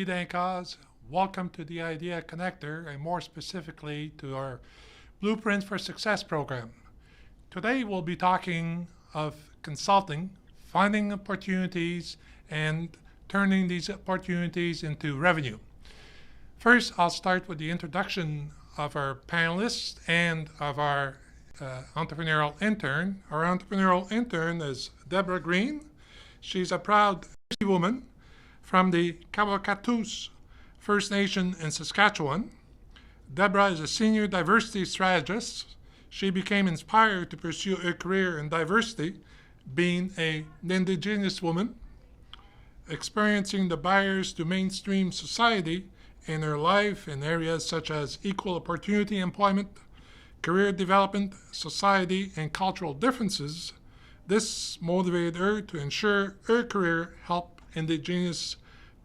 Guy Dancause. Welcome to the Idea Connector, and more specifically to our Blueprint for Success program. Today we'll be talking of consulting, finding opportunities, and turning these opportunities into revenue. First, I'll start with the introduction of our panelists and of our entrepreneurial intern. Our entrepreneurial intern is Deborah Green. She's a proud woman from the Kawakatus First Nation in Saskatchewan. Deborah is a senior diversity strategist. She became inspired to pursue a career in diversity, being an Indigenous woman, experiencing the barriers to mainstream society in her life in areas such as equal opportunity employment, career development, society, and cultural differences. This motivated her to ensure her career helped Indigenous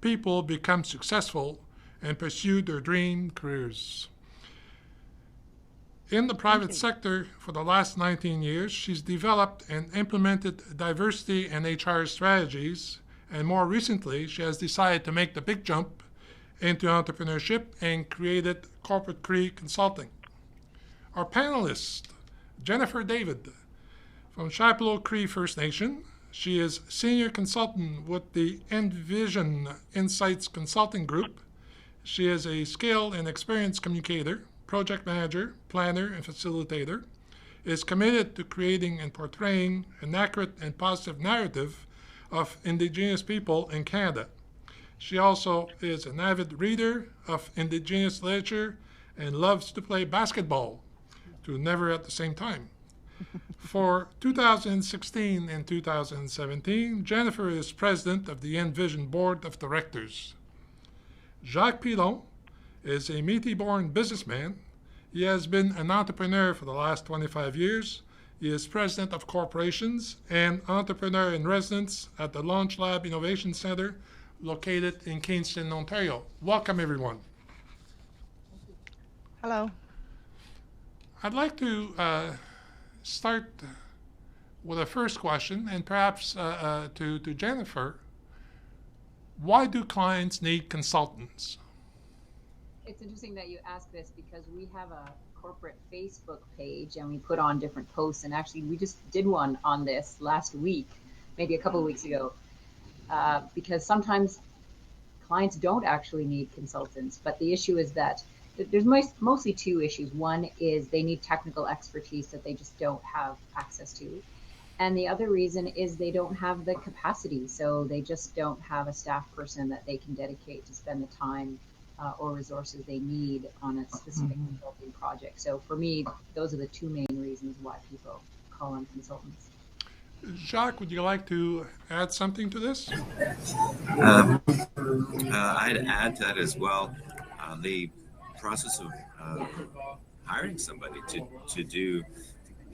people become successful and pursue their dream careers. In the private sector for the last 19 years, she's developed and implemented diversity and HR strategies, and more recently, she has decided to make the big jump into entrepreneurship and created Corporate Cree Consulting. Our panelist, Jennifer David from Chapleau Cree First Nation. She is senior consultant with the Envision Insights Consulting Group. She is a skilled and experienced communicator, project manager, planner, and facilitator, is committed to creating and portraying an accurate and positive narrative of Indigenous people in Canada. She also is an avid reader of Indigenous literature and loves to play basketball, to never at the same time. For 2016 and 2017, Jennifer is president of the Envision Board of Directors. Jacques Pilon is a Métis-born businessman. He has been an entrepreneur for the last 25 years. He is president of corporations and entrepreneur in residence at the Launch Lab Innovation Center located in Kingston, Ontario. Welcome, everyone. Hello. I'd like to start with a first question, and perhaps to Jennifer. Why do clients need consultants? It's interesting that you ask this because we have a corporate Facebook page and we put on different posts, and actually we just did one on this last week, maybe a couple of weeks ago, because sometimes clients don't actually need consultants, but the issue is that there's mostly two issues. One is they need technical expertise that they just don't have access to. And the other reason is they don't have the capacity. So they just don't have a staff person that they can dedicate to spend the time or resources they need on a specific consulting project. So for me, those are the two main reasons why people call on consultants. Jacques, would you like to add something to this? I'd add to that as well. The process of hiring somebody to do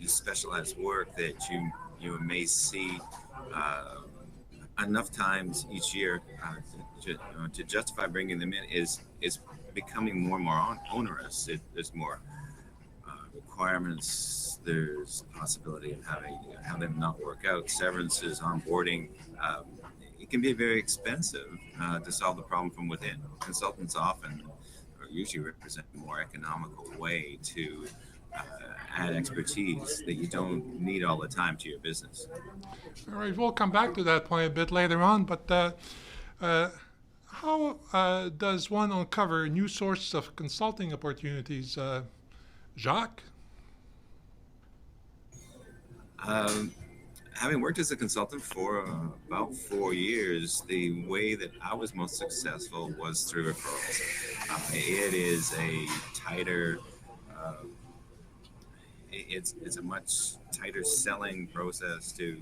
specialized work that you may see enough times each year to justify bringing them in is becoming more and more onerous. There's more requirements. There's a possibility of having them not work out. Severances, onboarding. It can be very expensive to solve the problem from within. Consultants often usually represent a more economical way to add expertise that you don't need all the time to your business. All right, we'll come back to that point a bit later on, but how does one uncover new sources of consulting opportunities, Jacques? Having worked as a consultant for about 4 years, the way that I was most successful was through referrals. It is a tighter, it's a much tighter selling process to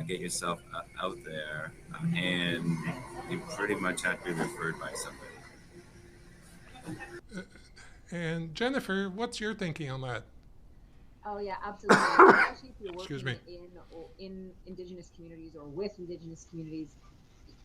get yourself out there, and you pretty much have to be referred by somebody. And Jennifer, what's your thinking on that? Oh yeah, absolutely. Especially if you're working in Indigenous communities or with Indigenous communities,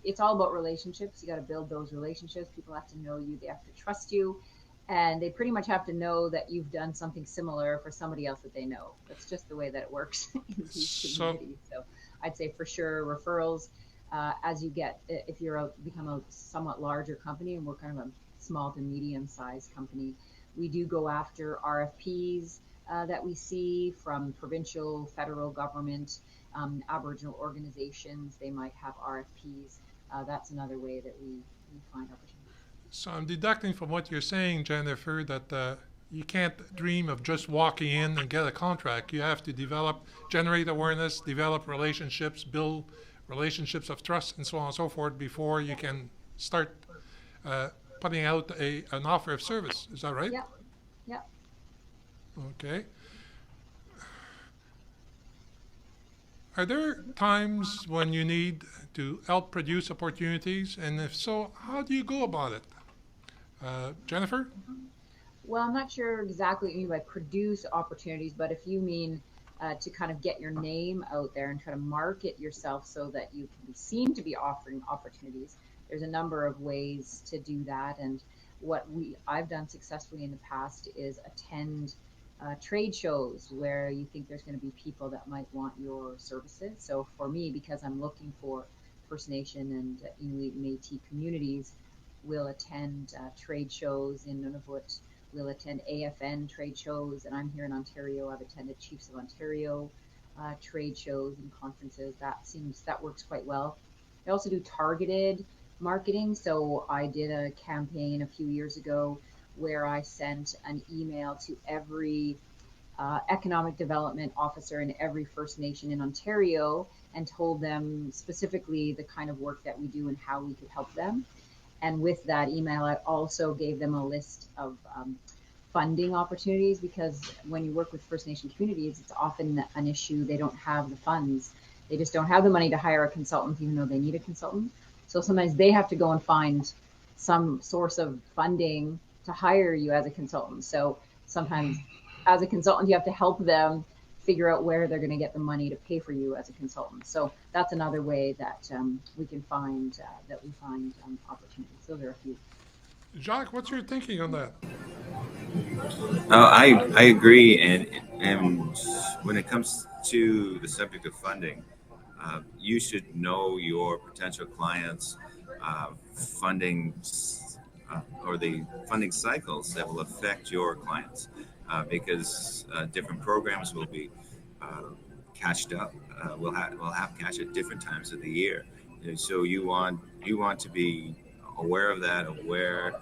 it's all about relationships. You got to build those relationships. People have to know you. They have to trust you. And they pretty much have to know that you've done something similar for somebody else that they know. That's just the way that it works in these communities. So I'd say for sure referrals. as you get, if you're become a somewhat larger company, and we're kind of a small to medium sized company, we do go after RFPs that we see from provincial, federal government, Aboriginal organizations. They might have RFPs. That's another way that we find opportunities. So I'm deducting from what you're saying, Jennifer, that you can't dream of just walking in and get a contract. You have to generate awareness, develop relationships, build relationships of trust, and so on and so forth before you can start uh, putting out an offer of service. Is that right? Yeah, yeah. Okay. Are there times when you need to help produce opportunities? And if so, how do you go about it? Jennifer? Well, I'm not sure exactly what you mean by produce opportunities, but if you mean to kind of get your name out there and try to market yourself so that you can be seen to be offering opportunities, there's a number of ways to do that. And what I've done successfully in the past is attend trade shows where you think there's going to be people that might want your services. So for me, because I'm looking for First Nation and Inuit and Métis communities, we'll attend trade shows in Nunavut. We'll attend AFN trade shows, and I'm here in Ontario. I've attended Chiefs of Ontario trade shows and conferences. That works quite well. I also do targeted marketing. So I did a campaign a few years ago where I sent an email to every economic development officer in every First Nation in Ontario and told them specifically the kind of work that we do and how we could help them. And with that email, I also gave them a list of funding opportunities, because when you work with First Nation communities, it's often an issue. They don't have the funds. They just don't have the money to hire a consultant, even though they need a consultant. So sometimes they have to go and find some source of funding to hire you as a consultant. So sometimes as a consultant, you have to help them figure out where they're going to get the money to pay for you as a consultant. So that's another way that we can find opportunities. So there are a few. Jacques, what's your thinking on that? I agree, and when it comes to the subject of funding, you should know your potential clients' funding or the funding cycles that will affect your clients, because different programs will be cashed up. We'll have cash at different times of the year, so you want to be aware of that, aware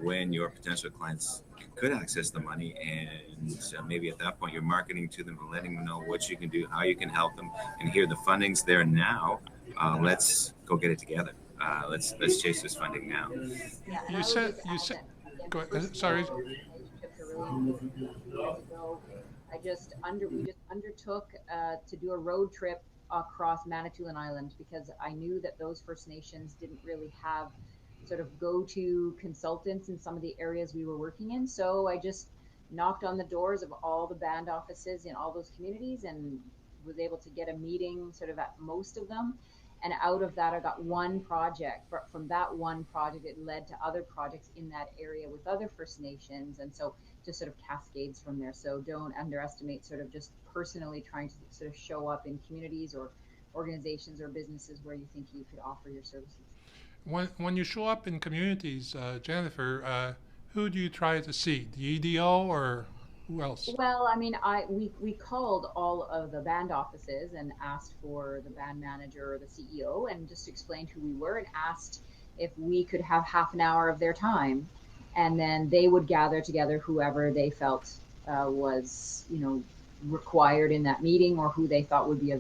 when your potential clients could access the money, and maybe at that point you're marketing to them and letting them know what you can do, how you can help them, and here the funding's there now. Let's go get it together. Let's chase this funding now. Yeah, You said, go ahead. Sorry. Relationships are really important. Years ago, we just undertook to do a road trip across Manitoulin Island, because I knew that those First Nations didn't really have sort of go-to consultants in some of the areas we were working in. So I just knocked on the doors of all the band offices in all those communities and was able to get a meeting sort of at most of them. And out of that, I got one project. But from that one project, it led to other projects in that area with other First Nations. And so just sort of cascades from there. So don't underestimate sort of just personally trying to sort of show up in communities or organizations or businesses where you think you could offer your services. When you show up in communities, Jennifer, who do you try to see? The EDO or who else? Well, I mean, we called all of the band offices and asked for the band manager or the CEO and just explained who we were and asked if we could have half an hour of their time, and then they would gather together whoever they felt was, required in that meeting, or who they thought would be,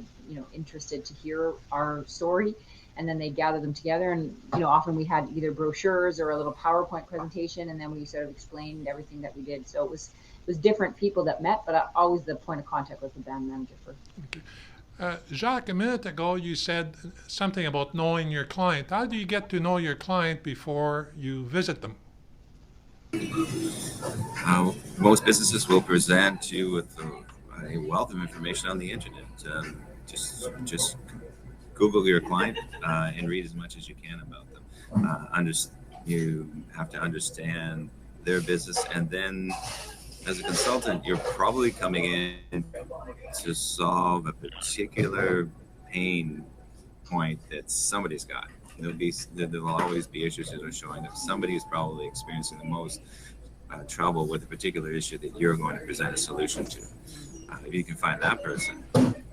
interested to hear our story. And then they gather them together, and often we had either brochures or a little PowerPoint presentation, and then we sort of explained everything that we did. So it was different people that met, but always the point of contact was the band manager first. Okay. Jacques, a minute ago you said something about knowing your client. How do you get to know your client before you visit them? Most businesses will present you with a wealth of information on the internet. Just Google your client and read as much as you can about them. You have to understand their business, and then as a consultant, you're probably coming in to solve a particular pain point that somebody's got. There'll always be issues that are showing that somebody is probably experiencing the most trouble with a particular issue that you're going to present a solution to. If you can find that person,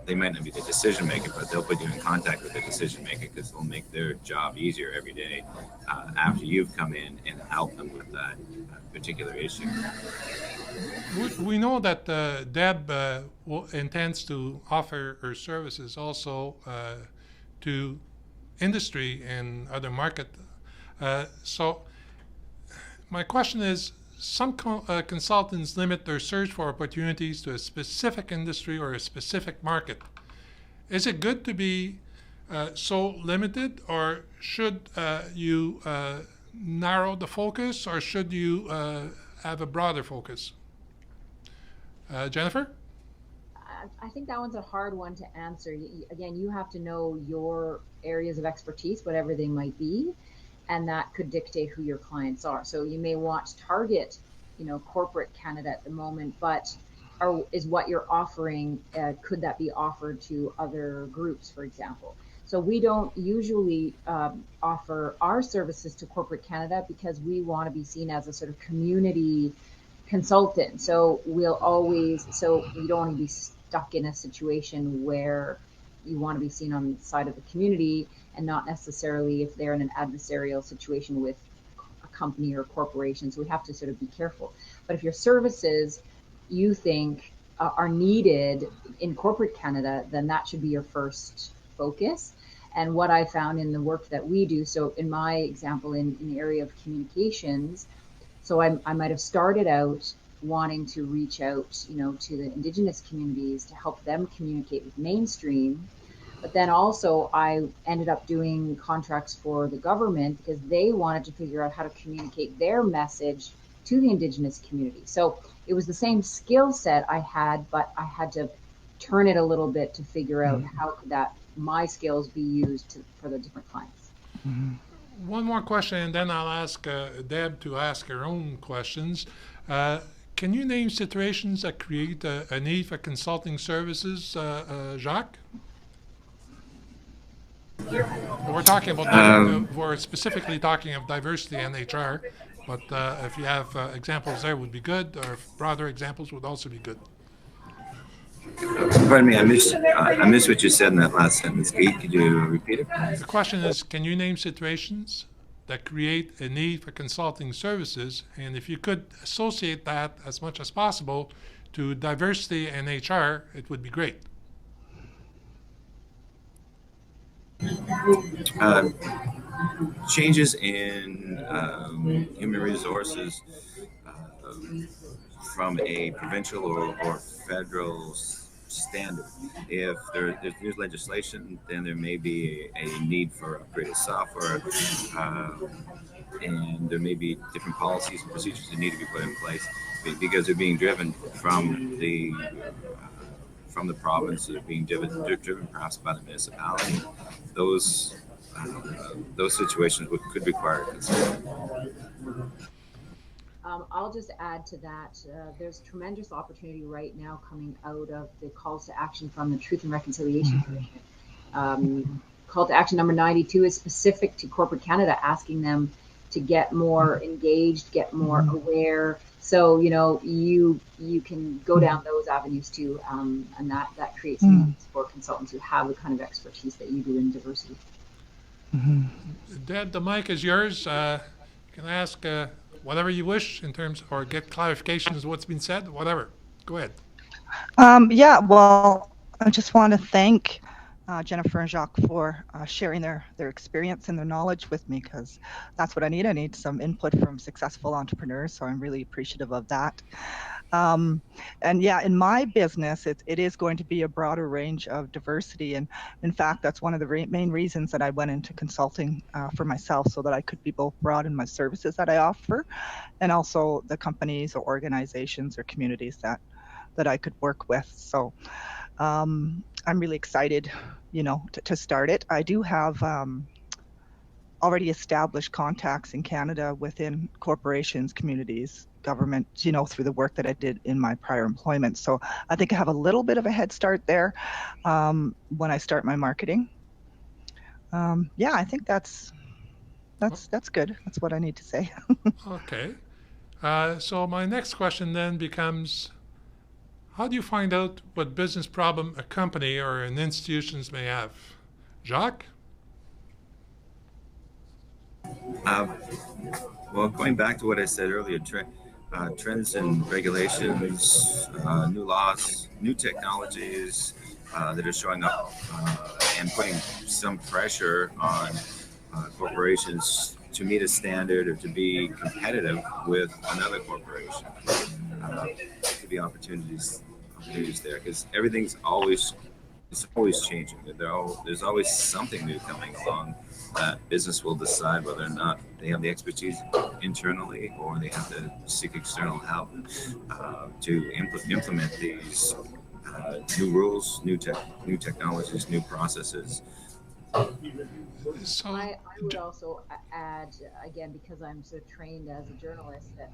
they might not be the decision maker, but they'll put you in contact with the decision maker because they'll make their job easier every day after you've come in and helped them with that particular issue. We know that Deb intends to offer her services also to industry and other market. So my question is, some consultants limit their search for opportunities to a specific industry or a specific market. Is it good to be so limited, or should you narrow the focus, or should you have a broader focus? Jennifer? I think that one's a hard one to answer. Again, you have to know your areas of expertise, whatever they might be, and that could dictate who your clients are. So you may want to target, corporate Canada at the moment, but is what you're offering, could that be offered to other groups, for example? So we don't usually offer our services to corporate Canada because we want to be seen as a sort of community consultant. So you don't want to be stuck in a situation where you want to be seen on the side of the community and not necessarily if they're in an adversarial situation with a company or a corporation. So we have to sort of be careful. But if your services you think are needed in corporate Canada, then that should be your first focus. And what I found in the work that we do, so in my example, in the area of communications, so I might have started out wanting to reach out, to the Indigenous communities to help them communicate with mainstream. But then also I ended up doing contracts for the government because they wanted to figure out how to communicate their message to the Indigenous community. So it was the same skill set I had, but I had to turn it a little bit to figure out how could my skills be used for the different clients. One more question, and then I'll ask Deb to ask her own questions. Can you name situations that create a need for consulting services, Jacques? We're talking about, we're specifically talking of diversity and HR, but if you have examples there would be good, or broader examples would also be good. Pardon me, I missed what you said in that last sentence. Could you repeat it? The question is, can you name situations that create a need for consulting services? And if you could associate that as much as possible to diversity and HR, it would be great. Changes in human resources from a provincial or federal standard. If there's legislation, then there may be a need for upgraded software, and there may be different policies and procedures that need to be put in place because they're being driven from the province, they're being driven perhaps by the municipality. Those situations could require consulting. I'll just add to that. There's tremendous opportunity right now coming out of the calls to action from the Truth and Reconciliation Commission. Call to action number 92 is specific to corporate Canada, asking them to get more engaged, get more aware. So, you can go down those avenues too, and that creates needs for consultants who have the kind of expertise that you do in diversity. Deb, the mic is yours. You can ask whatever you wish in terms, or get clarifications of what's been said, whatever. Go ahead. Well, I just want to thank Jennifer and Jacques for sharing their experience and their knowledge with me, because that's what I need. I need some input from successful entrepreneurs, so I'm really appreciative of that. In my business, it is going to be a broader range of diversity. And in fact, that's one of the main reasons that I went into consulting for myself, so that I could be both broad in my services that I offer and also the companies or organizations or communities that I could work with. So I'm really excited, to start it. I do have already established contacts in Canada within corporations, communities, government, through the work that I did in my prior employment. So I think I have a little bit of a head start there when I start my marketing. Yeah, I think that's good. That's what I need to say. Okay. So my next question then becomes, how do you find out what business problem a company or an institutions may have? Jacques? Uh, well, going back to what I said earlier, trends and regulations, new laws, new technologies that are showing up and putting some pressure on corporations to meet a standard or to be competitive with another corporation. To be opportunities there, because everything's always it's always changing. There's always something new coming along that business will decide whether or not they have the expertise internally or they have to seek external help to implement these new rules, new technologies, new processes. So, I would also add, again, because I'm so trained as a journalist, that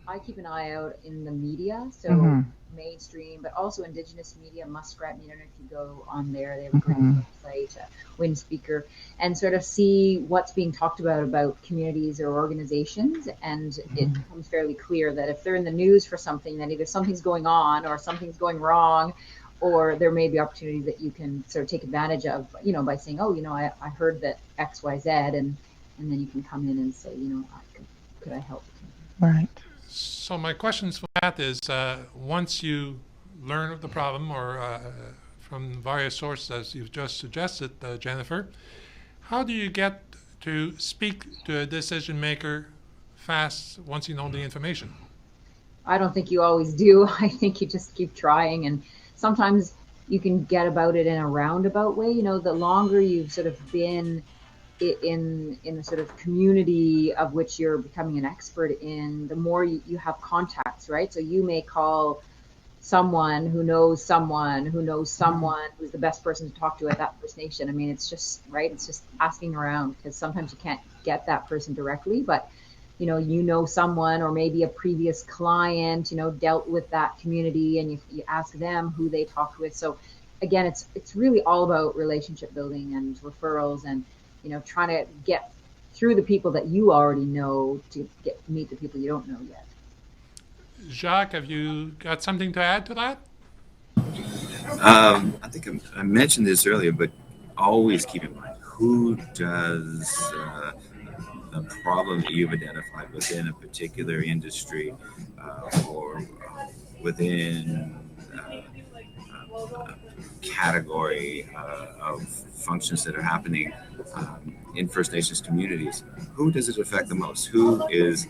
I keep an eye out in the media, so Hmm. mainstream, but also Indigenous media. Muskrat Media, I don't know if you go on there, they have a great Hmm. website, Wind Speaker, and sort of see what's being talked about communities or organizations. And it becomes fairly clear that if they're in the news for something, then either something's going on or something's going wrong, or there may be opportunities that you can sort of take advantage of, by saying, oh, I heard that X, Y, Z, and then you can come in and say, could I help? Right. so my questions for that is, once you learn of the problem or from various sources, as you've just suggested, Jennifer, how do you get to speak to a decision maker fast once you know the information? I don't think you always do. I think you just keep trying, and sometimes you can get about it in a roundabout way. The longer you've sort of been in the sort of community of which you're becoming an expert in, the more you have contacts, right? So you may call someone who knows someone who knows someone who's the best person to talk to at that First Nation. I mean, it's just right. It's just asking around, because sometimes you can't get that person directly, but someone, or maybe a previous client, dealt with that community, and you ask them who they talked with. So again, it's really all about relationship building and referrals, and trying to get through the people that you already know to meet the people you don't know yet. Jacques, have you got something to add to that? I think I mentioned this earlier, but always keep in mind who does the problem that you've identified within a particular industry or within category of functions that are happening in First Nations communities. Who does it affect the most? Who is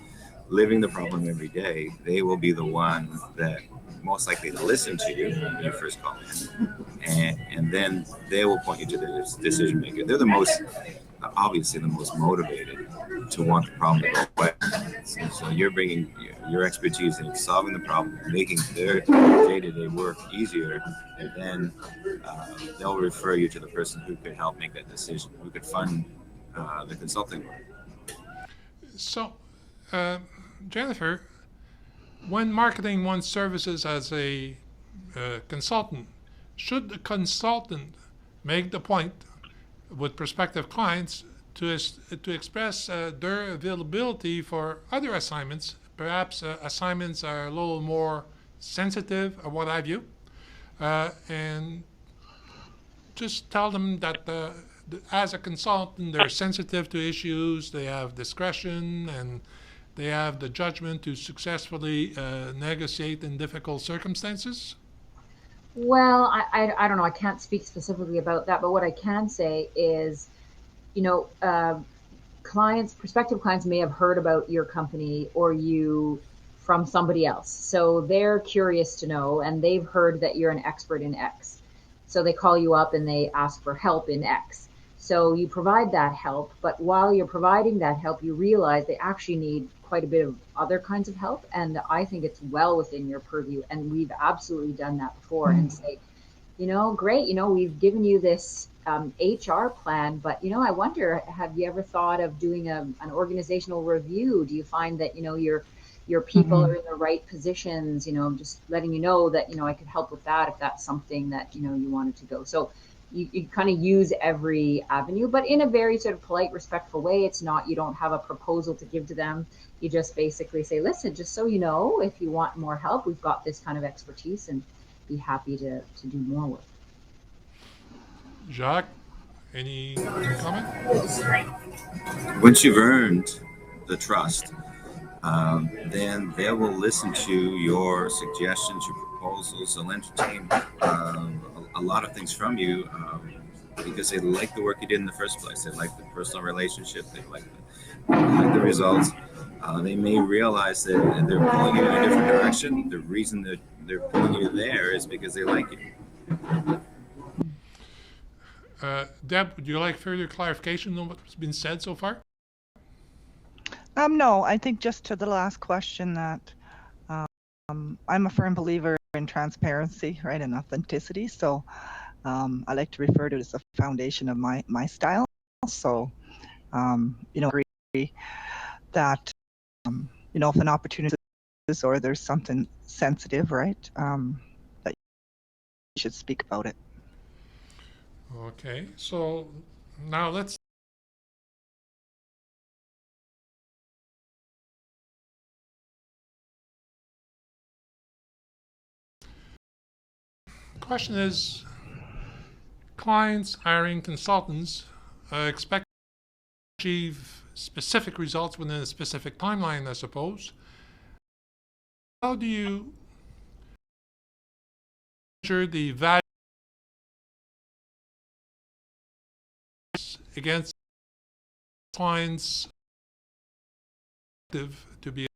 living the problem every day? They will be the one that most likely to listen to you when you first call in, and then they will point you to the decision maker. They're the most, obviously, the most motivated to want the problem to go away. So you're bringing your expertise in solving the problem, making their day-to-day work easier, and then they'll refer you to the person who could help make that decision, who could fund the consulting work. So, uh, Jennifer, when marketing one's services as a consultant, should the consultant make the point with prospective clients to express their availability for other assignments? Perhaps assignments are a little more sensitive or what have you, and just tell them that as a consultant, they're sensitive to issues, they have discretion, and they have the judgment to successfully negotiate in difficult circumstances? Well, I don't know. I can't speak specifically about that, but what I can say is, you know, uh, prospective clients may have heard about your company or you from somebody else. So they're curious to know, and they've heard that you're an expert in X. So they call you up and they ask for help in X. So you provide that help, but while you're providing that help, you realize they actually need quite a bit of other kinds of help. And I think it's well within your purview. And we've absolutely done that before, and say, great, we've given you this HR plan, but, I wonder, have you ever thought of doing an organizational review? Do you find that, your people Hmm. are in the right positions? Just letting you know that, I could help with that if that's something that, you wanted to go. So you kind of use every avenue, but in a very sort of polite, respectful way. It's not, you don't have a proposal to give to them. You just basically say, listen, just so you know, if you want more help, we've got this kind of expertise and be happy to do more work. Jacques, any comment? Once you've earned the trust, then they will listen to your suggestions, your proposals. They'll entertain a lot of things from you because they like the work you did in the first place. They like the personal relationship. They like the results. They may realize that they're pulling you in a different direction. The reason that they're pulling you there is because they like you. Deb, would you like further clarification on what's been said so far? No, I think just to the last question that I'm a firm believer in transparency, right, and authenticity. So I like to refer to it as the foundation of my style. So, agree that, if an opportunity is or there's something sensitive, right, that you should speak about it. Okay, so now let's question is, clients hiring consultants expect to achieve specific results within a specific timeline, I suppose. How do you measure the value against clients' to be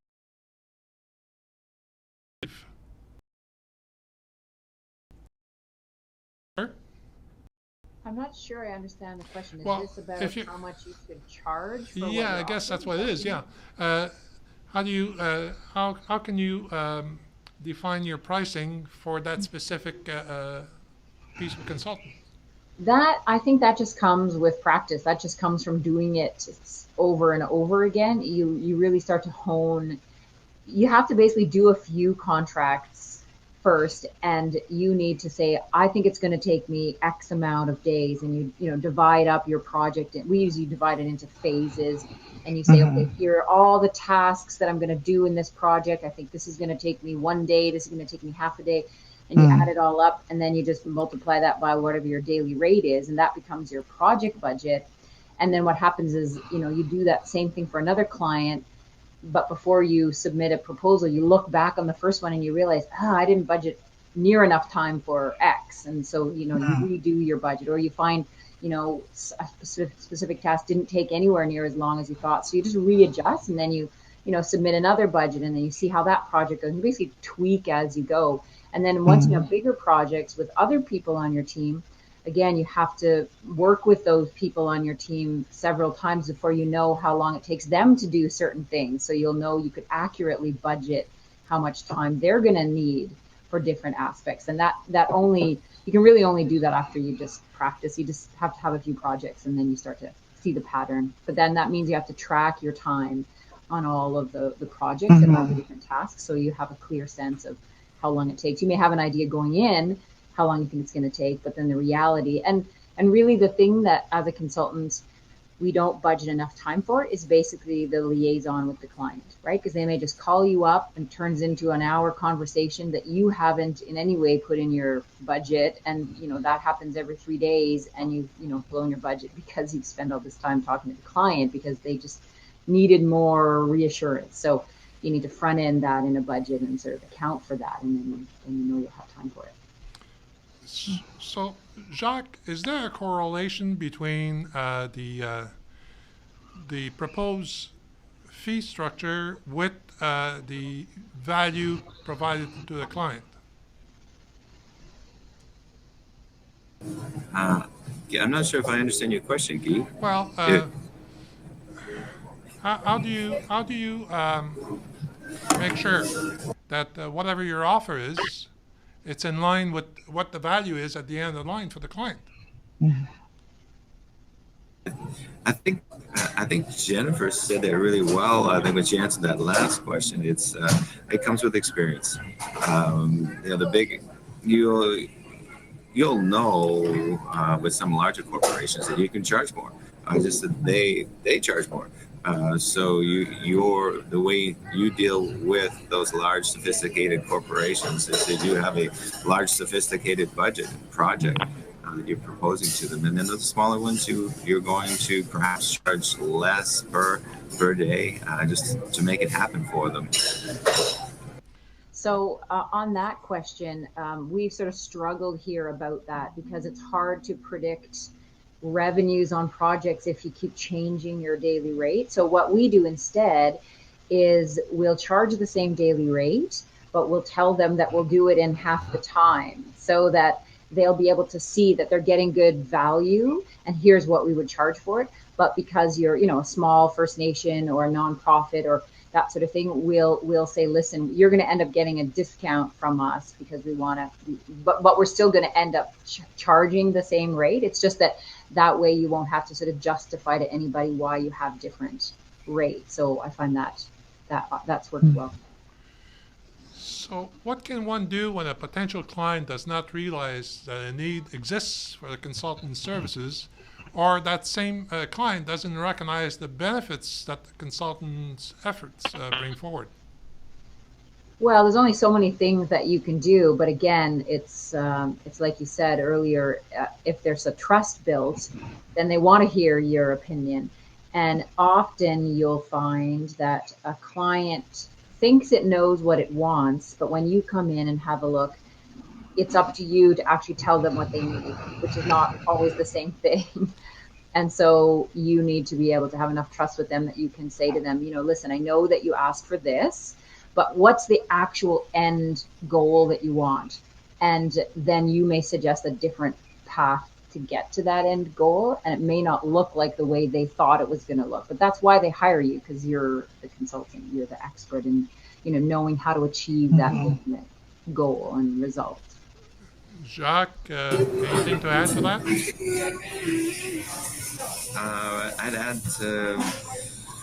I'm not sure I understand the question. Is Well, this about how much you could charge for what yeah, I you're guess that's offering? what it is. Yeah. How do you how can you define your pricing for that specific piece of consulting? I think that just comes with practice. That just comes from doing it over and over again. You really start to hone. You have to basically do a few contracts first, and you need to say, I think it's going to take me X amount of days, and you divide up your project. We usually divide it into phases, and you say, okay, here are all the tasks that I'm going to do in this project. I think this is going to take me 1 day. This is going to take me half a day. And you add it all up, and then you just multiply that by whatever your daily rate is, and that becomes your project budget. And then what happens is, you do that same thing for another client, but before you submit a proposal, you look back on the first one and you realize, I didn't budget near enough time for X. And so, you redo your budget, or you find, a specific task didn't take anywhere near as long as you thought. So you just readjust, and then you submit another budget, and then you see how that project goes. You basically tweak as you go. And then once you have bigger projects with other people on your team, again, you have to work with those people on your team several times before you know how long it takes them to do certain things. So you'll know you could accurately budget how much time they're going to need for different aspects. And you can really only do that after you just practice. You just have to have a few projects, and then you start to see the pattern. But then that means you have to track your time on all of the projects and all the different tasks, so you have a clear sense of how long it takes. You may have an idea going in how long you think it's going to take, but then the reality and really the thing that as a consultant we don't budget enough time for is basically the liaison with the client, right? Because they may just call you up and turns into an hour conversation that you haven't in any way put in your budget, and that happens every 3 days, and you've blown your budget because you've spent all this time talking to the client because they just needed more reassurance. So you need to front end that in a budget and sort of account for that, and then you'll have time for it. So, Jacques, is there a correlation between the proposed fee structure with the value provided to the client? Yeah, I'm not sure if I understand your question, Guy. Well, how do you make sure that whatever your offer is, it's in line with what the value is at the end of the line for the client? I think Jennifer said that really well. I think when she answered that last question, it comes with experience. you'll know with some larger corporations that you can charge more. Just that they charge more. So you're the way you deal with those large sophisticated corporations is that you have a large sophisticated budget project that you're proposing to them, and then the smaller ones you're going to perhaps charge less per day just to make it happen for them. So on that question, we've sort of struggled here about that because it's hard to predict revenues on projects if you keep changing your daily rate. So what we do instead is we'll charge the same daily rate, but we'll tell them that we'll do it in half the time so that they'll be able to see that they're getting good value and here's what we would charge for it. But because you're, a small First Nation or a nonprofit or that sort of thing, we'll say, listen, you're going to end up getting a discount from us because we want to, but we're still going to end up charging the same rate. It's just that way you won't have to sort of justify to anybody why you have different rates. So I find that's worked well. So what can one do when a potential client does not realize that a need exists for the consultant services, or that same client doesn't recognize the benefits that the consultant's efforts bring forward? Well, there's only so many things that you can do, but again, it's like you said earlier. If there's a trust built, then they want to hear your opinion, and often you'll find that a client thinks it knows what it wants, but when you come in and have a look, it's up to you to actually tell them what they need, which is not always the same thing. And so you need to be able to have enough trust with them that you can say to them, listen, I know that you asked for this, but what's the actual end goal that you want? And then you may suggest a different path to get to that end goal. And it may not look like the way they thought it was going to look, but that's why they hire you, because you're the consultant, you're the expert in, knowing how to achieve that ultimate goal and result. Jacques, anything to add to that? I'd add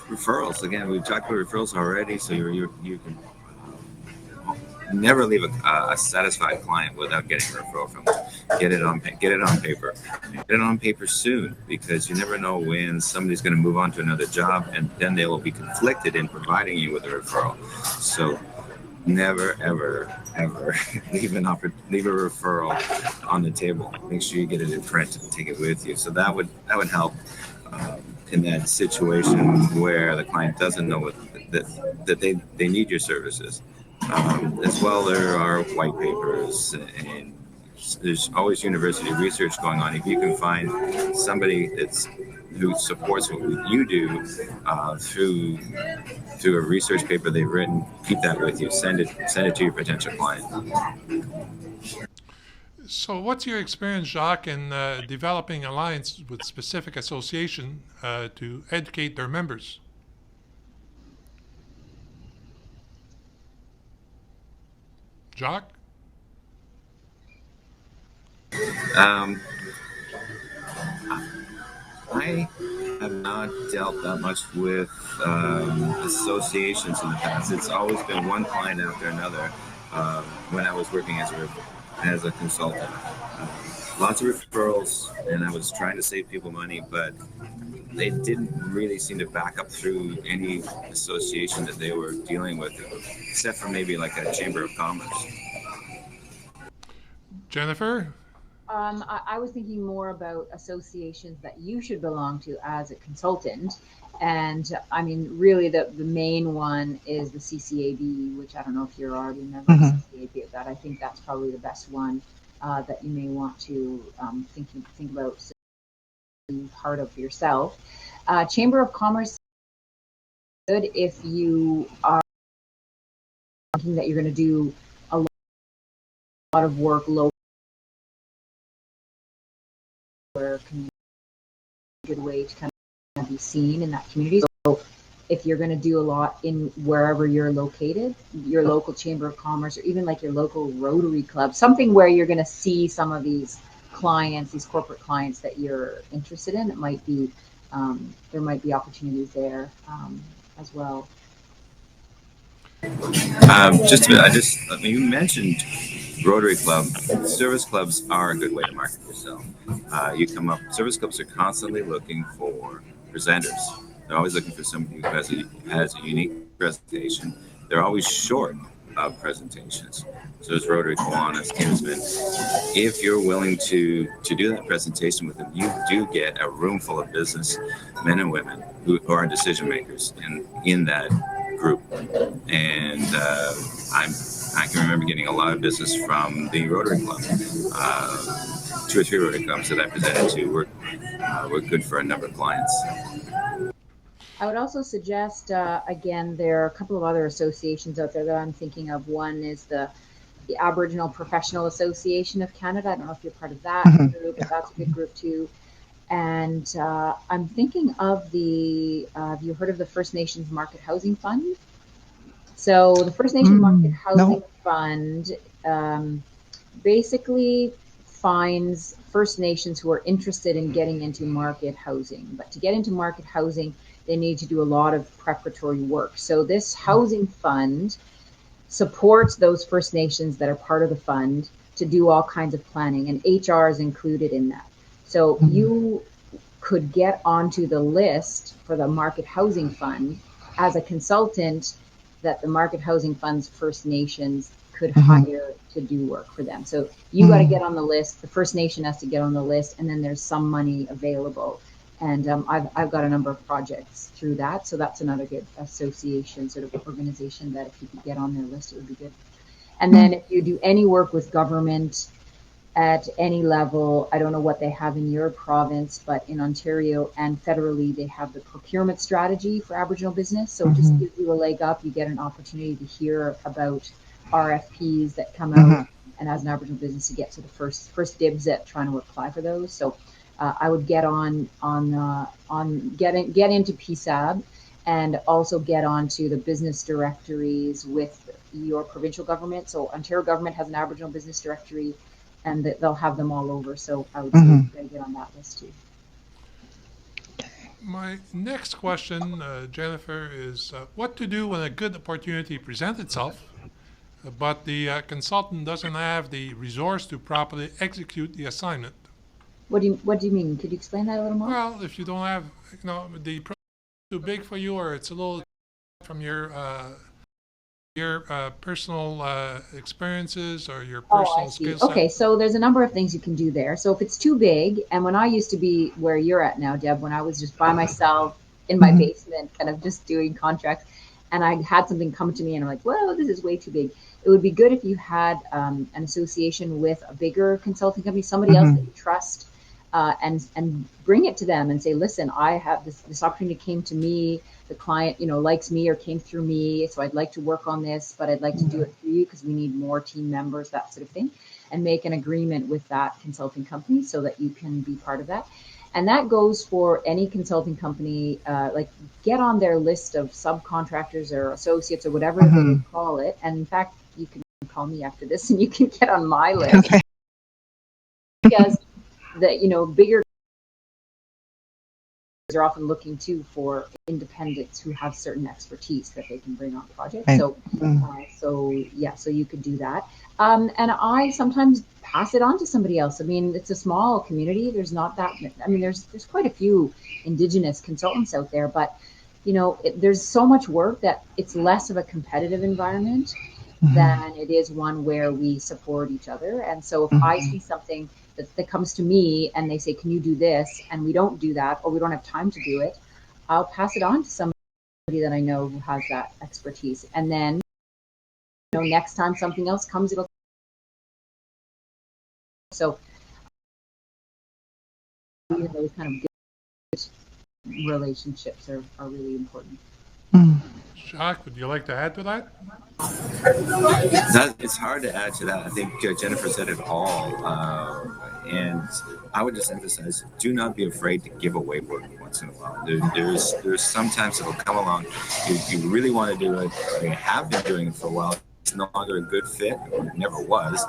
referrals. Again, we've talked about referrals already, so you can never leave a satisfied client without getting a referral from them. Get it on paper. Get it on paper soon, because you never know when somebody's going to move on to another job, and then they will be conflicted in providing you with a referral. So never, ever, ever leave a referral on the table. Make sure you get it in print and take it with you. So that would help in that situation where the client doesn't know that they need your services. As well, there are white papers, and there's always university research going on. If you can find somebody who supports what you do through a research paper they've written, keep that with you. Send it to your potential client. So what's your experience, Jacques, in developing alliance with specific association to educate their members? Jacques? I have not dealt that much with associations in the past. It's always been one client after another when I was working as a consultant. Lots of referrals, and I was trying to save people money, but they didn't really seem to back up through any association that they were dealing with, except for maybe like a Chamber of Commerce. Jennifer? I was thinking more about associations that you should belong to as a consultant. And I mean, really, the main one is the CCAB, which I don't know if you're already a member of CCAB of that. I think that's probably the best one that you may want to think about being part of yourself. Chamber of Commerce, good if you are thinking that you're going to do a lot of work locally. Where can be a good way to kind of be seen in that community. So if you're going to do a lot in wherever you're located, your local Chamber of Commerce, or even like your local Rotary Club, something where you're going to see some of these clients, these corporate clients that you're interested in, it might be there might be opportunities there as well. You mentioned Rotary Club, service clubs are a good way to market yourself. Service clubs are constantly looking for presenters. They're always looking for somebody who has a unique presentation. They're always short of presentations. So as Rotary Kiwanis, Kinsmen, if you're willing to do that presentation with them, you do get a room full of business men and women who are decision makers in that group. And I can remember getting a lot of business from the Rotary Club. 2 or 3 Rotary Clubs that I presented to were good for a number of clients. I would also suggest, again, there are a couple of other associations out there that I'm thinking of. One is the Aboriginal Professional Association of Canada. I don't know if you're part of that group, but that's a good group too. And I'm thinking of have you heard of the First Nations Market Housing Fund? So the First Nation Market Housing Fund basically finds First Nations who are interested in getting into market housing. But to get into market housing, they need to do a lot of preparatory work. So this housing fund supports those First Nations that are part of the fund to do all kinds of planning, and HR is included in that. So you could get onto the list for the Market Housing Fund as a consultant that the Market Housing Fund's First Nations could hire to do work for them. So you got to get on the list. The First Nation has to get on the list, and then there's some money available. And I've got a number of projects through that. So that's another good association, sort of organization that if you could get on their list, it would be good. And then if you do any work with government at any level, I don't know what they have in your province, but in Ontario and federally, they have the procurement strategy for Aboriginal business. So it just gives you a leg up. You get an opportunity to hear about RFPs that come out, and as an Aboriginal business, you get to the first dibs at trying to apply for those. So I would get get into PSAB, and also get onto the business directories with your provincial government. So Ontario government has an Aboriginal business directory, and they'll have them all over. So I would say you gotta get on that list too. My next question, Jennifer, is what to do when a good opportunity presents itself, but the consultant doesn't have the resource to properly execute the assignment? What do you mean? Could you explain that a little more? Well, if you don't have, the project is too big for you, or it's a little from your personal experiences or your personal skill set. Okay, so there's a number of things you can do there. So if it's too big, and when I used to be where you're at now, Deb, when I was just by myself in my basement, kind of just doing contracts, and I had something come to me, and I'm like, whoa, this is way too big. It would be good if you had an association with a bigger consulting company, somebody else that you trust, and bring it to them and say, listen, I have this opportunity came to me. The client, likes me or came through me, so I'd like to work on this, but I'd like to do it through you because we need more team members, that sort of thing, and make an agreement with that consulting company so that you can be part of that. And that goes for any consulting company, like get on their list of subcontractors or associates or whatever they call it. And in fact, you can call me after this and you can get on my list. Okay. Because bigger are often looking too for independents who have certain expertise that they can bring on projects. So you could do that. And I sometimes pass it on to somebody else. I mean, it's a small community. There's not that. I mean, there's quite a few Indigenous consultants out there, but there's so much work that it's less of a competitive environment than it is one where we support each other. And so if I see something that comes to me and they say, can you do this? And we don't do that, or we don't have time to do it, I'll pass it on to somebody that I know who has that expertise. And then, next time something else comes, it'll. So those kind of good relationships are really important. Jacques, would you like to add to that? It's hard to add to that. I think Jennifer said it all. And I would just emphasize, do not be afraid to give away work once in a while. There's sometimes it'll come along. You really want to do it, or you have been doing it for a while. It's no longer a good fit, or it never was.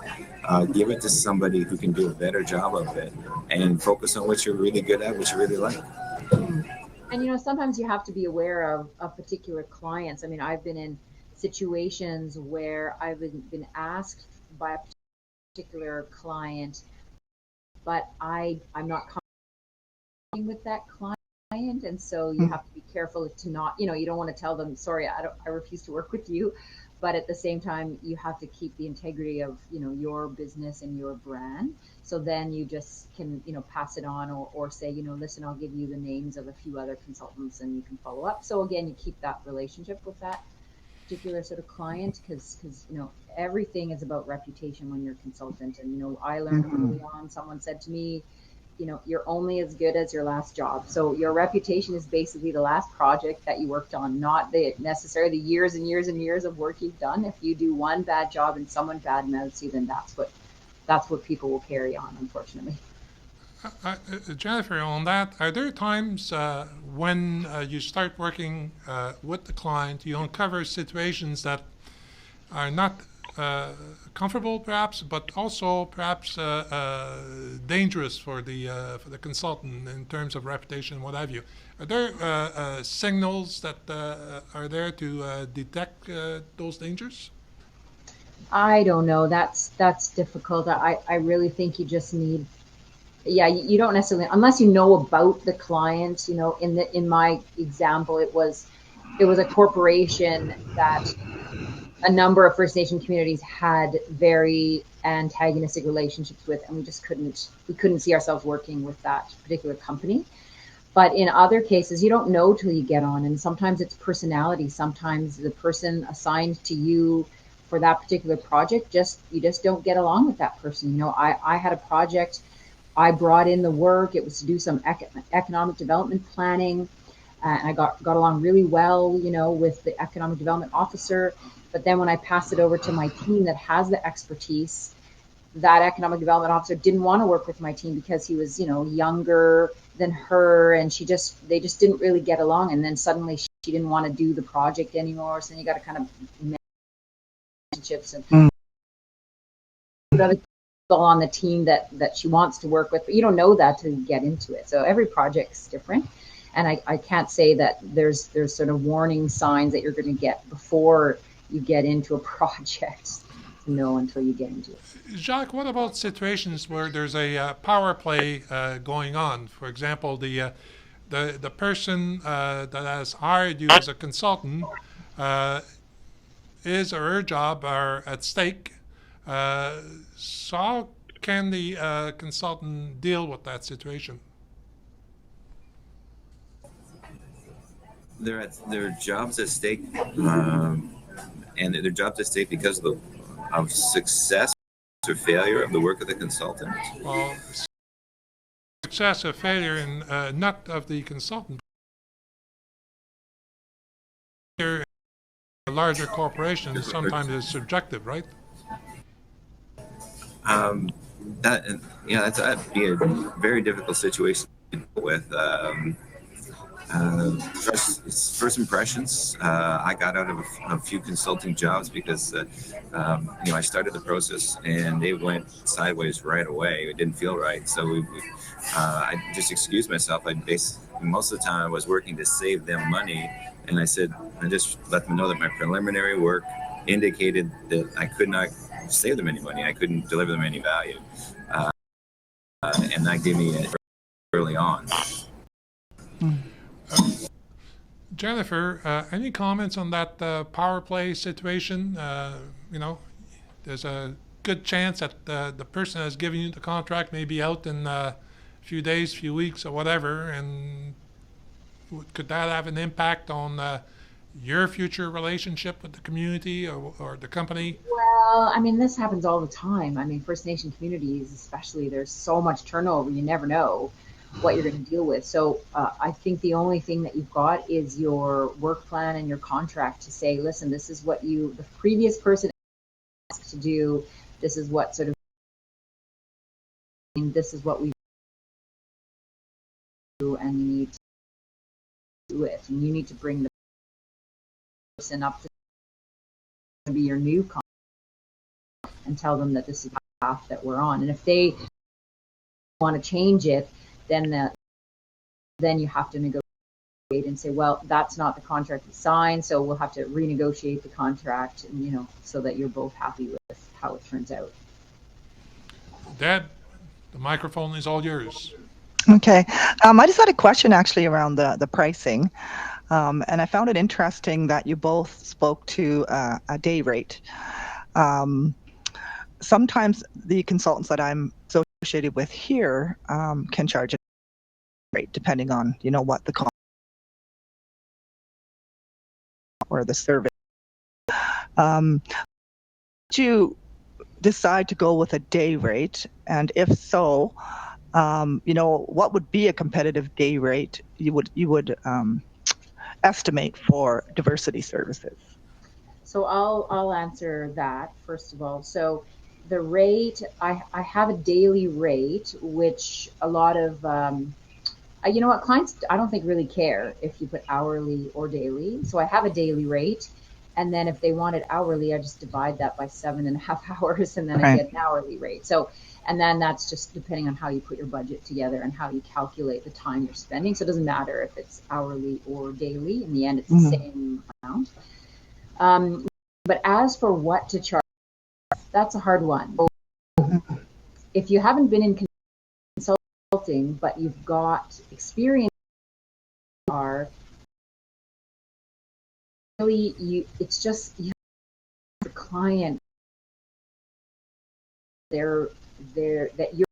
Give it to somebody who can do a better job of it and focus on what you're really good at, what you really like. And sometimes you have to be aware of particular clients. I mean, I've been in situations where I've been asked by a particular client, but I'm not comfortable with that client. And so you have to be careful to not, you don't want to tell them, sorry, I refuse to work with you. But at the same time, you have to keep the integrity of, your business and your brand. So then you just can, pass it on or say, listen, I'll give you the names of a few other consultants and you can follow up. So again, you keep that relationship with that particular sort of client because everything is about reputation when you're a consultant. And, I learned early on, someone said to me, you're only as good as your last job. So your reputation is basically the last project that you worked on, not necessarily the years and years and years of work you've done. If you do one bad job and someone badmouths you, then that's what people will carry on, unfortunately. Jennifer, on that, are there times when you start working with the client, you uncover situations that are not comfortable, perhaps, but also perhaps dangerous for the consultant in terms of reputation, what have you? Are there signals that are there to detect those dangers? I don't know. That's difficult. I really think you just need. Yeah, you don't necessarily, unless you know about the client. In my example, it was a corporation that a number of First Nation communities had very antagonistic relationships with, and we couldn't see ourselves working with that particular company. But in other cases, you don't know till you get on, and sometimes it's personality. Sometimes the person assigned to you for that particular project, you just don't get along with that person. I had a project, I brought in the work. It was to do some economic development planning. And I got along really well, with the economic development officer. But then when I passed it over to my team that has the expertise, that economic development officer didn't want to work with my team because he was, younger than her, and they just didn't really get along. And then suddenly she didn't want to do the project anymore. So then you got to kind of manage relationships and put other people on the team that she wants to work with, but you don't know that till you get into it. So every project's different. And I can't say that there's sort of warning signs that you're going to get before you get into a project to know until you get into it. Jacques, what about situations where there's a power play going on? For example, the person that has hired you as a consultant, his or her job are at stake. So how can the consultant deal with that situation? Their jobs at stake, and their jobs at stake because of success or failure of the work of the consultant. Well, success or failure in not of the consultant. A larger corporation sometimes is subjective, right? That'd be a very difficult situation to deal with. First impressions. I got out of a few consulting jobs because I started the process and they went sideways right away. It didn't feel right, so I just excused myself. Most of the time I was working to save them money, and I just let them know that my preliminary work indicated that I could not save them any money. I couldn't deliver them any value, and that gave me it early on. Jennifer, any comments on that power play situation? There's a good chance that the person that's giving you the contract may be out in a few days, few weeks, or whatever, and could that have an impact on your future relationship with the community or the company? Well, this happens all the time. First Nation communities, especially, there's so much turnover, you never know what you're going to deal with. So I think the only thing that you've got is your work plan and your contract to say, listen, this is what the previous person asked to do. This is what this is what we do, and you need to do it. And you need to bring the person up to be your new contract and tell them that this is the path that we're on. And if they want to change it, then you have to negotiate and say, well, that's not the contract you signed, so we'll have to renegotiate the contract, and so that you're both happy with how it turns out. Deb, the microphone is all yours. Okay. I just had a question actually around the pricing. And I found it interesting that you both spoke to a day rate. Sometimes the consultants that I'm associated with here can charge a rate depending on, what the cost or the service. Did you decide to go with a day rate? And if so, what would be a competitive day rate you would estimate for diversity services? So I'll answer that first of all. So the rate, I have a daily rate, which a lot of you know what, clients I don't think really care if you put hourly or daily. So I have a daily rate, and then if they want it hourly, I just divide that by 7.5 hours, and then I get an hourly rate. So, and then that's just depending on how you put your budget together and how you calculate the time you're spending. So it doesn't matter if it's hourly or daily. In the end, it's the same amount. But as for what to charge, that's a hard one. If you haven't been in consulting, but you've got experience, it's just the client, they're that you're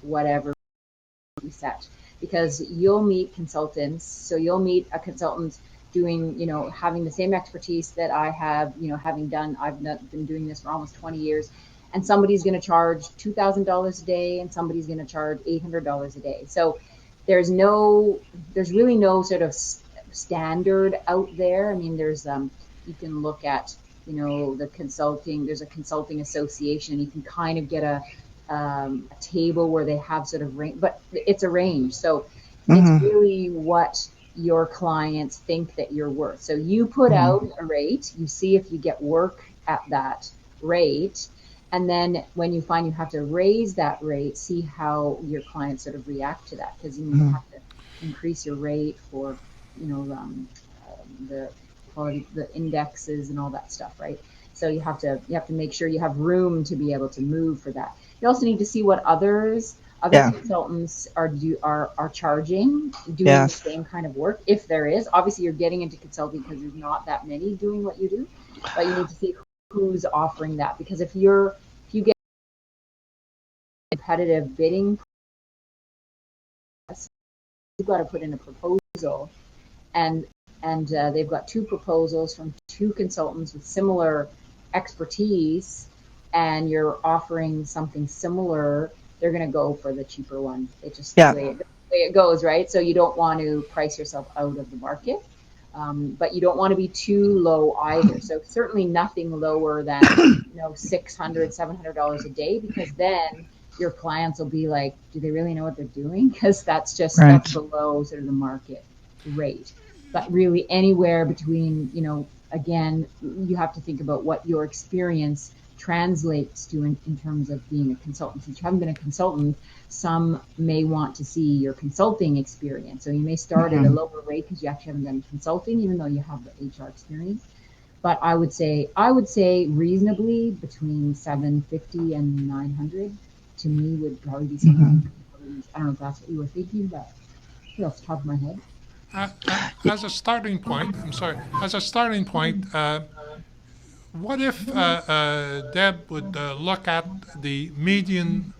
whatever you set, because you'll meet consultants. So you'll meet a consultant doing, having the same expertise that I have, I've been doing this for almost 20 years, and somebody's going to charge $2,000 a day and somebody's going to charge $800 a day. So there's really no sort of standard out there. I mean, there's, you can look at, the consulting, there's a consulting association, you can kind of get a table where they have sort of range, but it's a range. So it's really what your clients think that you're worth. So you put out a rate, you see if you get work at that rate, and then when you find you have to raise that rate, see how your clients sort of react to that, because you have to increase your rate for, the quality, the indexes and all that stuff, right? So you have to make sure you have room to be able to move for that. You also need to see what other consultants are charging, doing the same kind of work, if there is. Obviously, you're getting into consulting because there's not that many doing what you do, but you need to see who's offering that, because if you get competitive bidding, you've got to put in a proposal, and they've got two proposals from two consultants with similar expertise, and you're offering something similar, they're going to go for the cheaper one. It's just the way it goes, right? So you don't want to price yourself out of the market, but you don't want to be too low either. So certainly nothing lower than $600, $700 a day, because then your clients will be like, do they really know what they're doing? Because that's below sort of the market rate. But really anywhere between, again, you have to think about what your experience translates to in terms of being a consultant. Since you haven't been a consultant, some may want to see your consulting experience. So you may start at a lower rate because you actually haven't done consulting, even though you have the HR experience. But I would say reasonably between $750 and $900 to me would probably be something. I don't know if that's what you were thinking, but off the top of my head. As a starting point, what if Deb would look at the median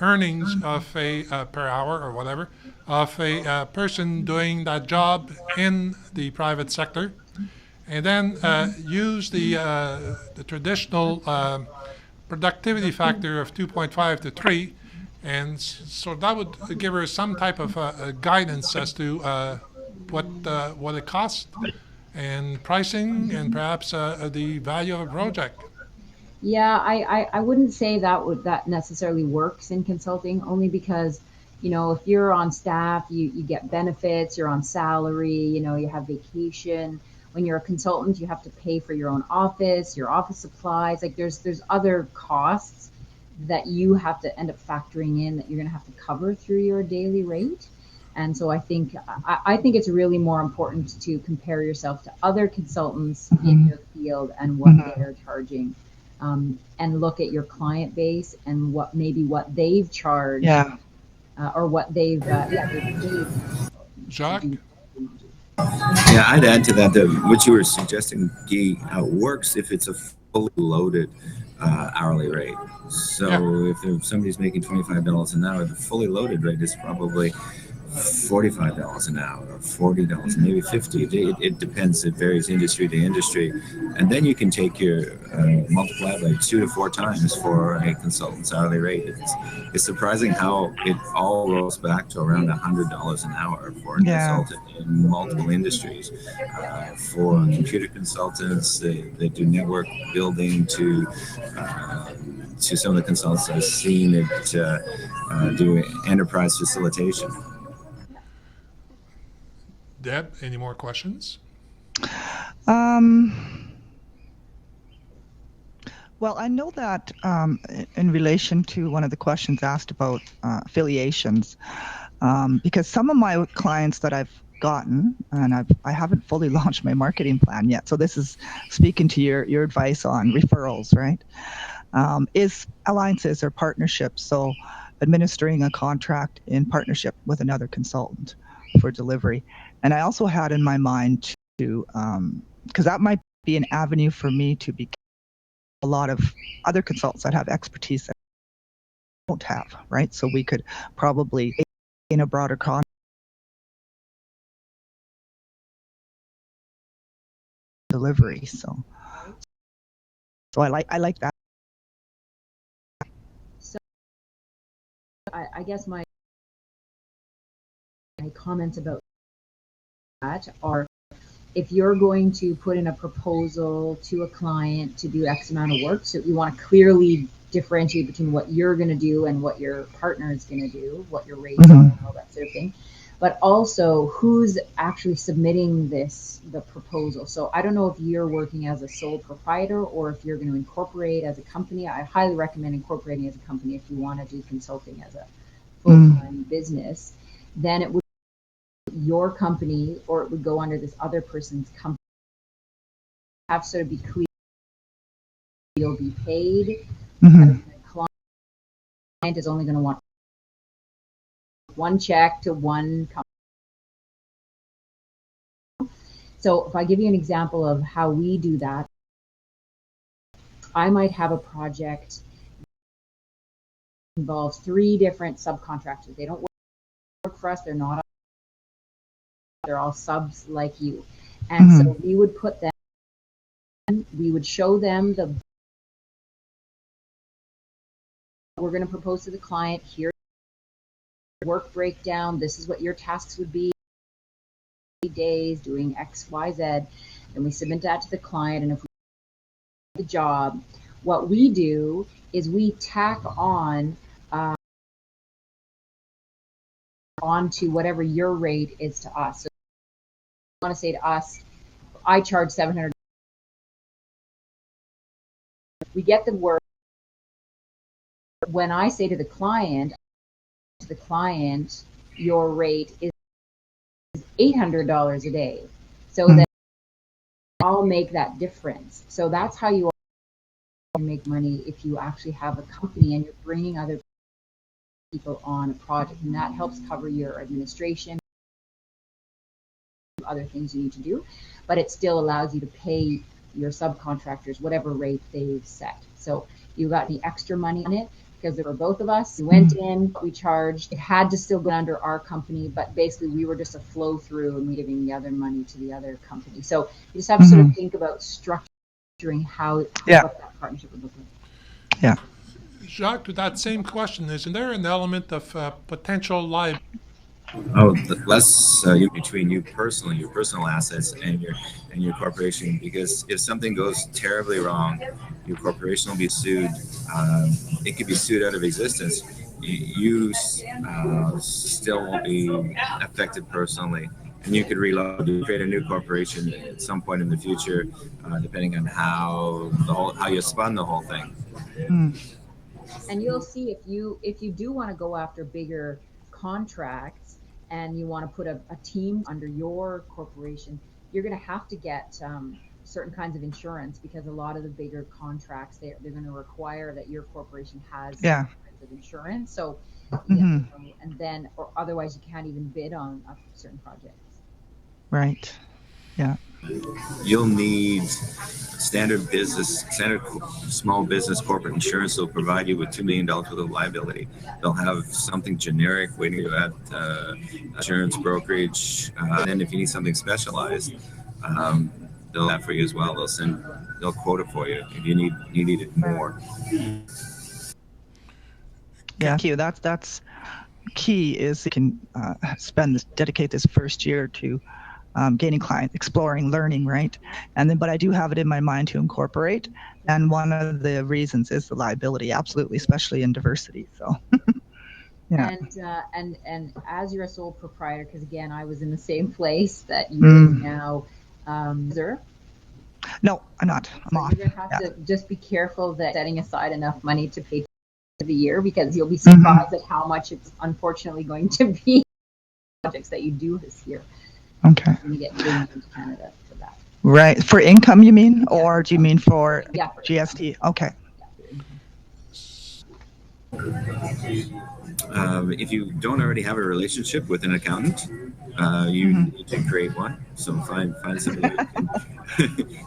earnings of a per hour or whatever of a person doing that job in the private sector, and then use the traditional productivity factor of 2.5 to 3, and so that would give her some type of guidance as to what it costs and pricing, and perhaps the value of a project. Yeah, I wouldn't say that necessarily works in consulting, only because, if you're on staff, you get benefits, you're on salary, you have vacation. When you're a consultant, you have to pay for your own office, your office supplies. Like there's other costs that you have to end up factoring in that you're going to have to cover through your daily rate. And so I think it's really more important to compare yourself to other consultants in your field and what they're charging. and look at your client base and what they've charged, Yeah. or what they've paid to Jacques? do. Yeah, I'd add to that that what you were suggesting, Guy, works if it's a fully loaded hourly rate. So Yeah. if somebody's making $25 an hour, the fully loaded rate is probably $45 an hour or $40, maybe 50. It depends. It varies industry to industry, and then you can take your multiply by 2 to 4 times for a consultant's hourly rate. It's surprising how it all rolls back to around $100 an hour for a Yeah. consultant in multiple industries. For computer consultants that do network building to some of the consultants I've seen that do enterprise facilitation. Deb, any more questions? Um, well, I know that in relation to one of the questions asked about affiliations, because some of my clients that I've gotten, and I haven't fully launched my marketing plan yet, so this is speaking to your advice on referrals, right? Is alliances or partnerships, so administering a contract in partnership with another consultant for delivery. And I also had in my mind to, because that might be an avenue for me to be a lot of other consultants that have expertise that I don't have, right? So we could probably in a broader delivery. So I like that. So I guess my comments about that are, if you're going to put in a proposal to a client to do X amount of work, so you want to clearly differentiate between what you're going to do and what your partner is going to do, what your rates are, and all that sort of thing. But also who's actually submitting the proposal. So I don't know if you're working as a sole proprietor or if you're going to incorporate as a company. I highly recommend incorporating as a company if you want to do consulting as a full-time business. Then it would your company, or it would go under this other person's company. Have sort of be clear, you'll be paid. The client is only going to want one check to one company. So if I give you an example of how we do that, I might have a project that involves 3 different subcontractors. They don't work for us. They're not. They're all subs like you. And so we would put them, we would show them we're going to propose to the client, here work breakdown, this is what your tasks would be, days doing X, Y, Z. Then we submit that to the client, and if we do the job, what we do is we tack on onto whatever your rate is to us. So you want to say to us, I charge $700. We get the work. When I say to the client, your rate is $800 a day. So that I'll make that difference. So that's how you make money if you actually have a company and you're bringing other people on a project, and that helps cover your administration, other things you need to do, but it still allows you to pay your subcontractors whatever rate they've set. So you got any extra money on it because there were both of us. We went in, we charged. It had to still go under our company, but basically we were just a flow through and we giving the other money to the other company. So you just have to sort of think about structuring how what that partnership would look like. Yeah. Jacques, to that same question, isn't there an element of potential liability? Oh, less between you personally, your personal assets, and your corporation. Because if something goes terribly wrong, your corporation will be sued. It could be sued out of existence. You still won't be affected personally, and you could reload, create a new corporation at some point in the future, depending on how you spun the whole thing. And you'll see if you do want to go after bigger contracts and you want to put a team under your corporation, you're going to have to get certain kinds of insurance, because a lot of the bigger contracts, they're going to require that your corporation has Yeah. certain kinds of insurance. So, Mhm. and then, or otherwise you can't even bid on certain projects. Right. Yeah. You'll need standard small business corporate insurance. Will provide you with $2 million worth of liability. They'll have something generic waiting you at insurance brokerage. And if you need something specialized, they'll have that for you as well. They'll quote it for you if you need it more. Yeah. Thank you. That's key. Is you can dedicate this first year to gaining clients, exploring, learning, right? And then, but I do have it in my mind to incorporate. And one of the reasons is the liability, absolutely, especially in diversity. So, yeah. And as you're a sole proprietor, because again, I was in the same place that you're now. No, I'm not. I'm off. You're gonna have to just be careful that setting aside enough money to pay for the year, because you'll be surprised at how much it's unfortunately going to be projects that you do this year. Okay. When you get into Canada for that. Right. For income, you mean? Yeah. Or do you mean for GST? Okay. If you don't already have a relationship with an accountant, you need to create one. So find somebody.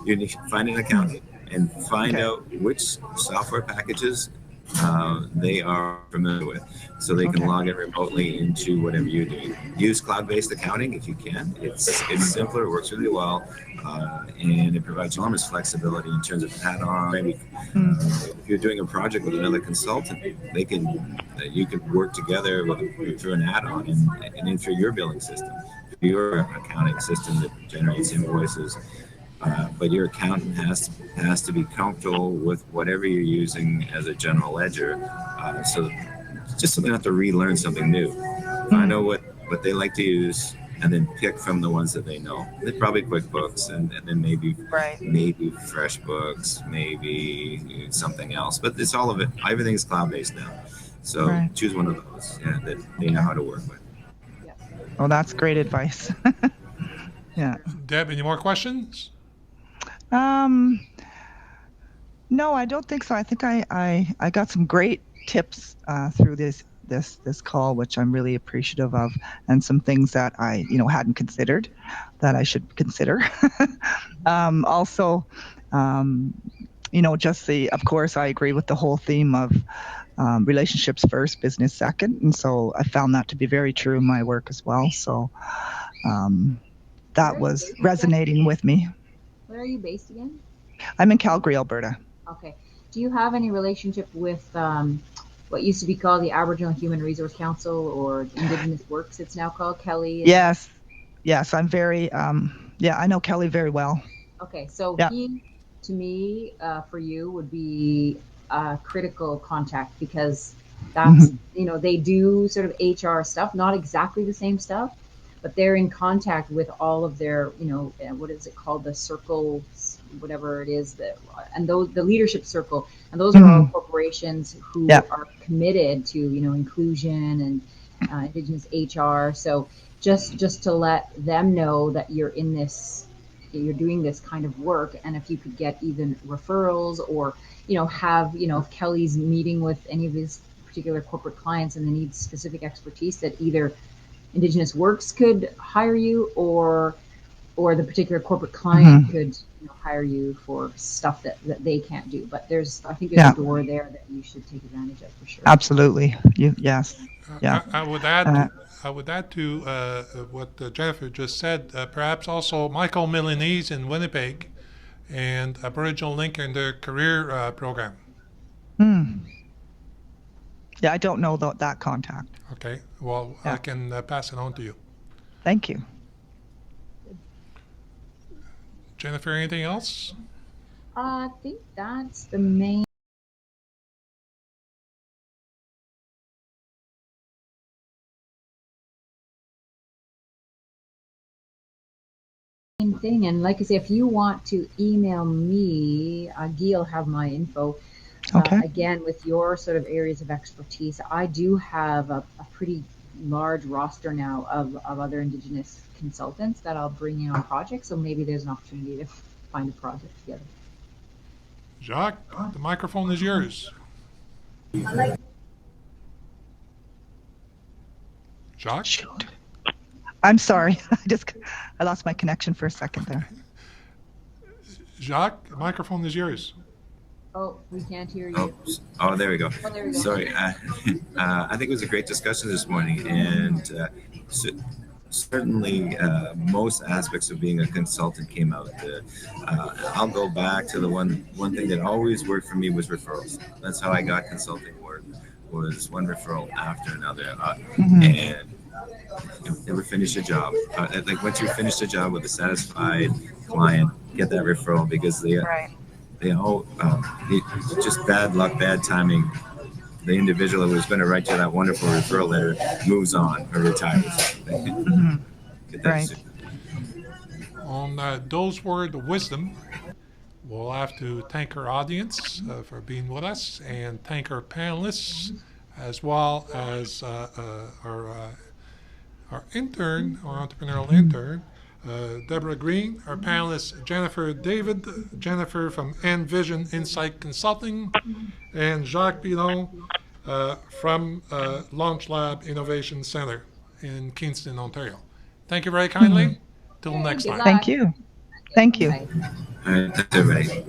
You need to find an accountant and find out which software packages they are familiar with, so they can log it remotely into whatever you do. Use cloud-based accounting if you can. It's simpler, it works really well, and it provides enormous flexibility in terms of add-on. Maybe if you're doing a project with another consultant, you could work together through an add-on and in through your billing system, your accounting system that generates invoices. But your accountant has to be comfortable with whatever you're using as a general ledger, so they don't have to relearn something new. Find out what they like to use, and then pick from the ones that they know. They're probably QuickBooks, and then maybe FreshBooks, maybe something else. But it's all of it. Everything's cloud-based now, so choose one of those that they know how to work with. Well, that's great advice. Yeah. Deb, any more questions? No, I don't think so. I think I got some great tips through this call, which I'm really appreciative of, and some things that I hadn't considered that I should consider. Also, of course, I agree with the whole theme of relationships first, business second, and so I found that to be very true in my work as well. So that was resonating with me. Where are you based again? I'm in Calgary, Alberta. Okay. Do you have any relationship with what used to be called the Aboriginal Human Resource Council, or Indigenous Works, it's now called, Kelly? Yes. I'm very, I know Kelly very well. Okay. So he, to me, for you, would be a critical contact, because that's, they do sort of HR stuff, not exactly the same stuff, but they're in contact with all of their, what is it called? The circles, whatever it is, and the leadership circle. And those are all corporations who are committed to, inclusion and Indigenous HR. So just to let them know that you're in this, you're doing this kind of work. And if you could get even referrals, or, if Kelly's meeting with any of his particular corporate clients and they need specific expertise, that either Indigenous Works could hire you, or the particular corporate client could hire you for stuff that they can't do. But I think there's a door there that you should take advantage of, for sure. Absolutely. Yes. Yeah. I would add to what Jennifer just said. Perhaps also Michael Milanese in Winnipeg, and Aboriginal Link in their career program. Yeah, I don't know that contact. Okay. Well, I can pass it on to you. Thank you. Jennifer, anything else? I think that's the main thing. And like I say, if you want to email me, Guy will have my info. Again, with your sort of areas of expertise, I do have a pretty large roster now of other Indigenous consultants that I'll bring in on projects. So maybe there's an opportunity find a project together. Jacques, the microphone is yours. Jacques? Shoot. I'm sorry. I lost my connection for a second there. Jacques, the microphone is yours. Oh, we can't hear you. There we go. Oh, there we go. Sorry. I think it was a great discussion this morning, and certainly most aspects of being a consultant came out. I'll go back to the one thing that always worked for me was referrals. That's how I got consulting work, was one referral after another. And never finish a job. Like once you finish a job with a satisfied client, get that referral, because they all just bad luck, bad timing. The individual who was going to write you that wonderful referral letter moves on or retires. Get that Right. soon. On those words of wisdom, we'll have to thank our audience for being with us, and thank our panelists, as well as our intern, our entrepreneurial intern, Deborah Green, our panelist Jennifer David, Jennifer from Envision Insight Consulting, and Jacques Pilon from Launch Lab Innovation Center in Kingston, Ontario. Thank you very kindly. Till next Good time. luck. Thank you. Thank you. Bye. All right, that's everybody.